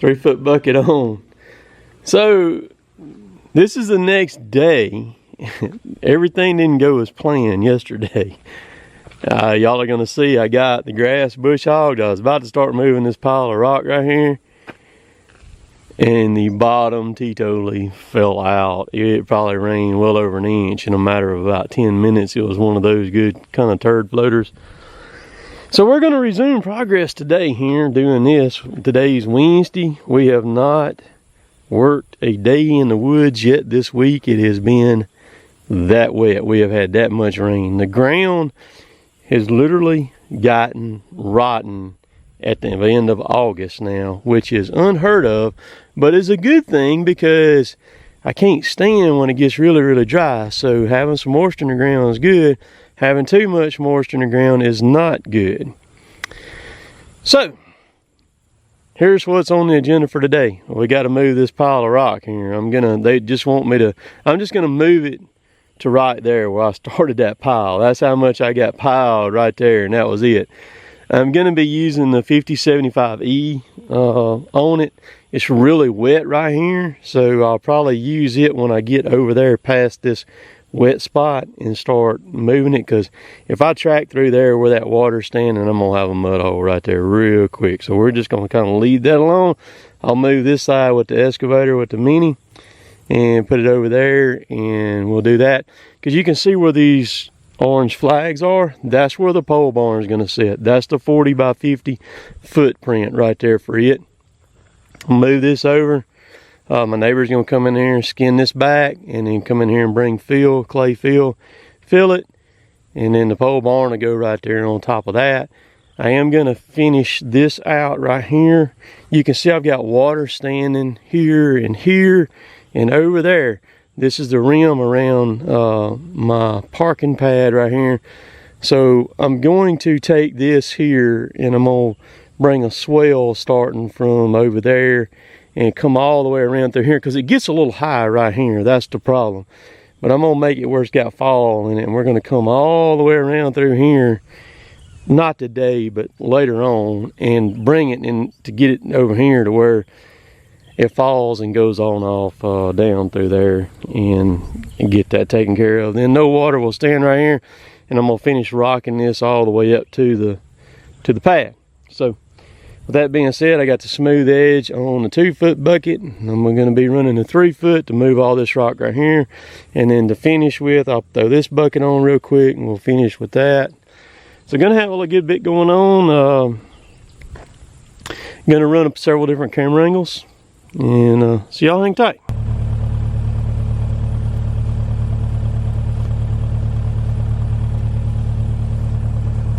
3-foot bucket on. So this is the next day. Everything didn't go as planned yesterday. Y'all are gonna see I got the grass bush hogged. I was about to start moving this pile of rock right here, and the bottom totally fell out. It probably rained well over an inch in a matter of about 10 minutes. It was one of those good kind of turd floaters. So we're gonna resume progress today here doing this. Today's Wednesday. We have not worked a day in the woods yet this week. It has been that wet. We have had that much rain. The ground has literally gotten rotten at the end of August now, which is unheard of, but is a good thing because I can't stand when it gets really, really dry. So having some moisture in the ground is good. Having too much moisture in the ground is not good. So here's what's on the agenda for today. We got to move this pile of rock here. They just want me to, I'm just gonna move it to right there where I started that pile. That's how much I got piled right there, and that was it. I'm gonna be using the 5075E on it. It's really wet right here, so I'll probably use it when I get over there past this wet spot and start moving it, because if I track through there where that water's standing, I'm gonna have a mud hole right there real quick. So we're just gonna kind of leave that alone. I'll move this side with the excavator with the mini and put it over there, and we'll do that. Because you can see where these orange flags are. That's where the pole barn is going to sit. That's the 40 by 50 footprint right there for it. I'll move this over. My neighbor's going to come in here and skin this back, and then come in here and bring fill, clay fill, fill it, and then the pole barn will go right there on top of that. I am going to finish this out right here. You can see I've got water standing here and over there. This is the rim around my parking pad right here. So I'm going to take this here, and I'm going to bring a swell starting from over there and come all the way around through here, because it gets a little high right here. That's the problem. But I'm going to make it where it's got fall in it, and we're going to come all the way around through here, not today, but later on, and bring it in to get it over here to where it falls and goes on off down through there, and get that taken care of. Then no water will stand right here, and I'm gonna finish rocking this all the way up to the pad. So with that being said, I got the smooth edge on the 2-foot bucket. I'm gonna be running a 3-foot to move all this rock right here, and then to finish with, I'll throw this bucket on real quick, and we'll finish with that. So gonna have a little good bit going on. Gonna run up several different camera angles, and so y'all hang tight.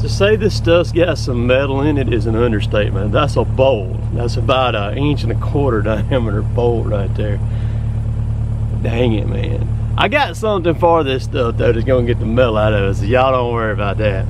To say this stuff's got some metal in it is an understatement. That's a bolt. That's about 1.25 inch diameter bolt right there. Dang it, man. I got something for this stuff though that's gonna get the metal out of it, so y'all don't worry about that.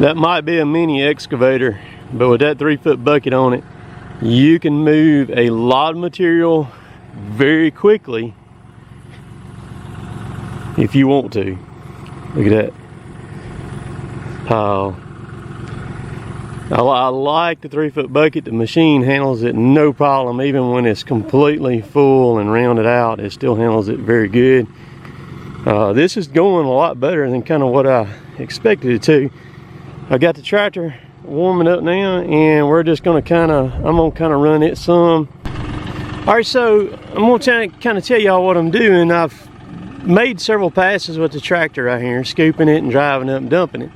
That might be a mini excavator, but with that 3-foot bucket on it, you can move a lot of material very quickly if you want to. Look at that pile. I like the 3-foot bucket. The machine handles it no problem. Even when it's completely full and rounded out, it still handles it very good. This is going a lot better than kind of what I expected it to. I got the tractor warming up now, and we're just gonna I'm gonna kind of run it some. All right, so I'm gonna kind of tell y'all what I'm doing. I've made several passes with the tractor right here, scooping it and driving up and dumping it.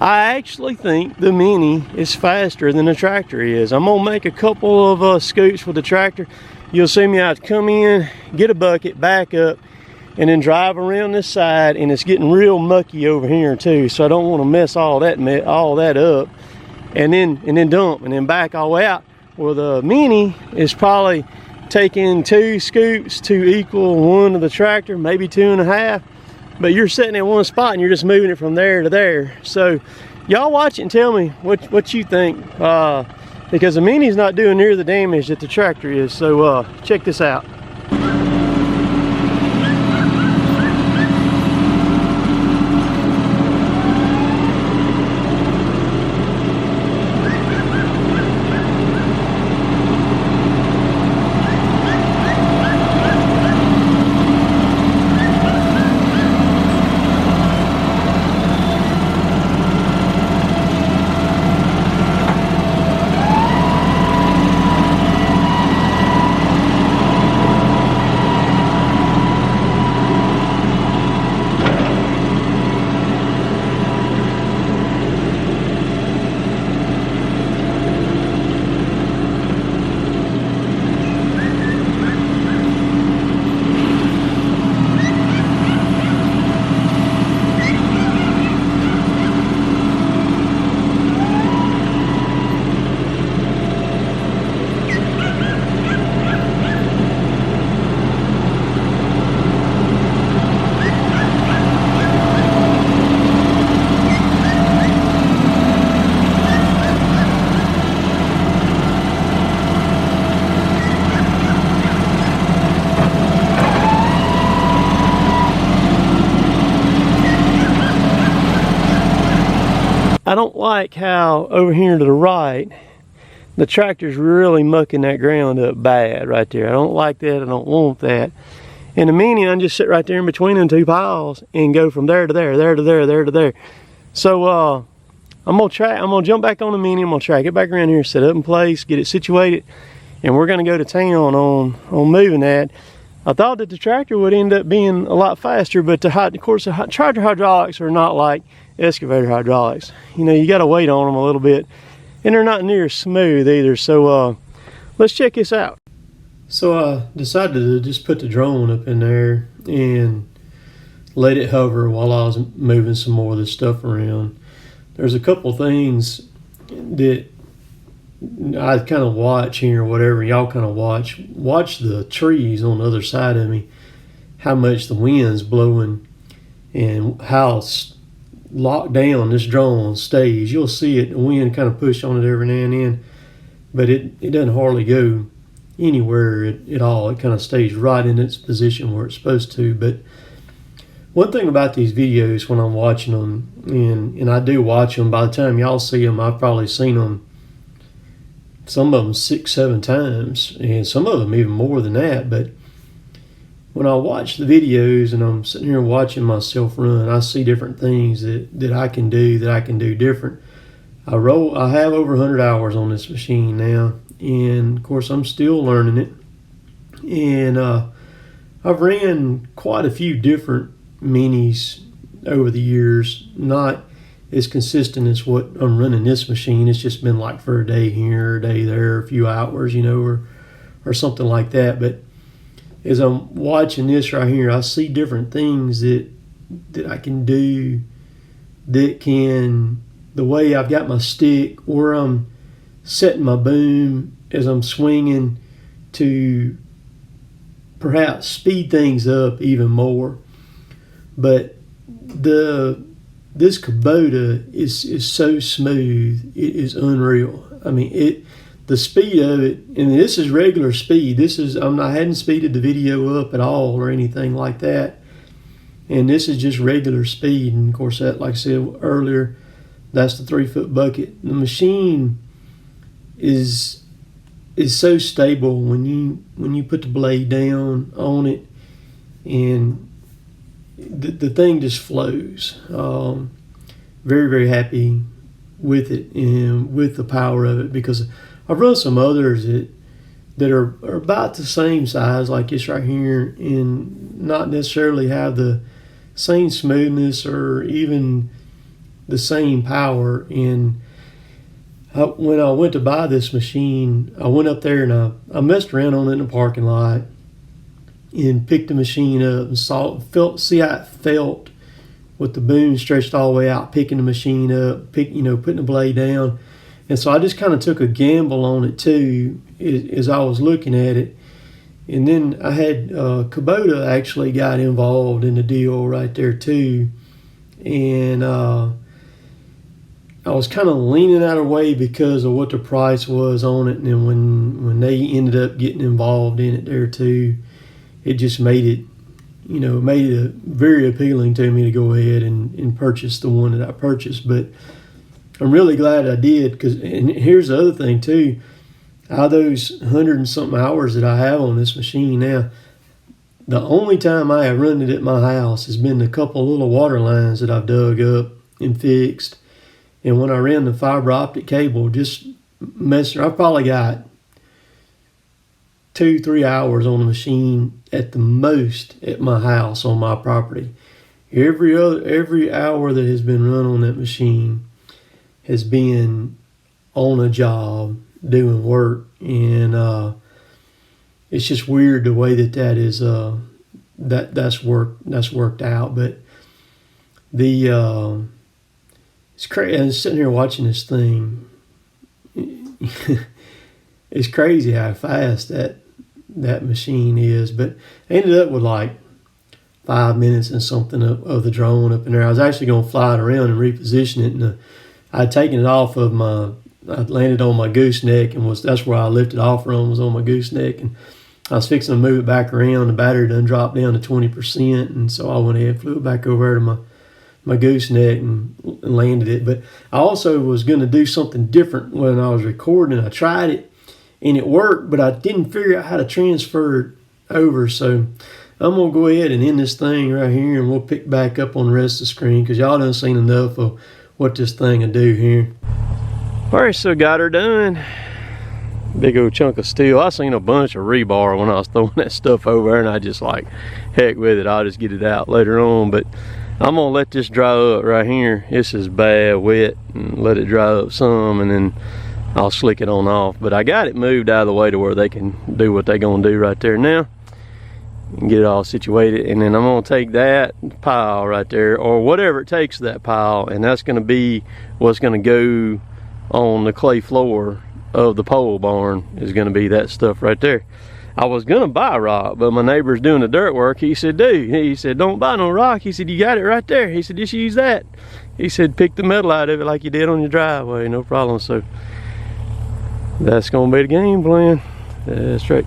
I actually think the Mini is faster than the tractor is. I'm gonna make a couple of scoops with the tractor. You'll see me out come in, get a bucket, back up, and then drive around this side, and it's getting real mucky over here too, so I don't want to mess all that up, and then dump and then back all the way out. Well, the Mini is probably taking 2 scoops to equal 1 of the tractor, maybe 2.5. But you're sitting in one spot and you're just moving it from there to there. So y'all watch it and tell me what you think, because the Mini's not doing near the damage that the tractor is. So check this out. I don't like how over here to the right, the tractor's really mucking that ground up bad right there. I don't like that. I don't want that. In the Mini, I can just sit right there in between them 2 piles and go from there to there, there to there, there to there. So I'm gonna jump back on the Mini. I'm gonna track it back around here, set it up in place, get it situated, and we're gonna go to town on moving that. I thought that the tractor would end up being a lot faster, but of course the tractor hydraulics are not like excavator hydraulics. You know, you got to wait on them a little bit, and they're not near smooth either. So let's check this out. So I decided to just put the drone up in there and let it hover while I was moving some more of this stuff around. There's a couple things that I kind of watch here, or whatever y'all kind of watch the trees on the other side of me, how much the wind's blowing and how locked down this drone stays. You'll see it, the wind kind of push on it every now and then, but it doesn't hardly go anywhere at all. It kind of stays right in its position where it's supposed to. But one thing about these videos when I'm watching them, and I do watch them, by the time y'all see them, I've probably seen them, some of them 6-7 times, and some of them even more than that. But when I watch the videos and I'm sitting here watching myself run, I see different things that I can do different. I have over 100 hours on this machine now, and of course I'm still learning it. And I've ran quite a few different Minis over the years, not as consistent as what I'm running this machine. It's just been like for a day here, a day there, a few hours, you know, or something like that. But as I'm watching this right here, I see different things that I can do that can, the way I've got my stick, where I'm setting my boom as I'm swinging to perhaps speed things up even more. But the this Kubota is so smooth, it is unreal. I mean, the speed of it, and this is regular speed. I hadn't speeded the video up at all or anything like that. And this is just regular speed. And of course, that, like I said earlier, that's the 3-foot bucket. The machine is so stable when you put the blade down on it, and the thing just flows. Very, very happy with it and with the power of it, because I've run some others that are about the same size, like this right here, and not necessarily have the same smoothness or even the same power. And when I went to buy this machine, I went up there and I messed around on it in the parking lot and picked the machine up and see how it felt with the boom stretched all the way out, picking the machine up, putting the blade down. And so I just kind of took a gamble on it too as I was looking at it. And then I had Kubota actually got involved in the deal right there too. And I was kind of leaning out of the way because of what the price was on it. And then when they ended up getting involved in it there too, it just made it very appealing to me to go ahead and purchase the one that I purchased. But I'm really glad I did, and here's the other thing too. Out of those 100 and something hours that I have on this machine now, the only time I have run it at my house has been a couple of little water lines that I've dug up and fixed. And when I ran the fiber optic cable, just messing, I've probably got 2-3 hours on the machine at the most at my house on my property. Every hour that has been run on that machine has been on a job doing work. And it's just weird the way that is that's worked out. But it's crazy. I'm sitting here watching this thing. It's crazy how fast that machine is. But I ended up with like 5 minutes and something of the drone up in there. I was actually going to fly it around and reposition it, and I'd taken it off of I landed on my gooseneck, and that's where I lifted off from, was on my gooseneck, and I was fixing to move it back around. The battery done dropped down to 20%, and so I went ahead and flew it back over to my gooseneck and landed it. But I also was going to do something different when I was recording. I tried it, and it worked, but I didn't figure out how to transfer it over. So I'm going to go ahead and end this thing right here, and we'll pick back up on the rest of the screen, because y'all done seen enough of what this thing will do here. All right, so got her done. Big old chunk of steel. I seen a bunch of rebar when I was throwing that stuff over there, and I just like, heck with it, I'll just get it out later on. But I'm gonna let this dry up right here. This is bad wet, and let it dry up some, and then I'll slick it on off. But I got it moved out of the way to where they can do what they're gonna do right there now and get it all situated. And then I'm gonna take that pile right there, or whatever it takes, that pile, and that's gonna be what's gonna go on the clay floor of the pole barn, is gonna be that stuff right there. I was gonna buy rock, but my neighbor's doing the dirt work. He said, dude, he said, don't buy no rock. He said, you got it right there. He said, just use that. He said, pick the metal out of it like you did on your driveway, no problem. So that's gonna be the game plan. That's right.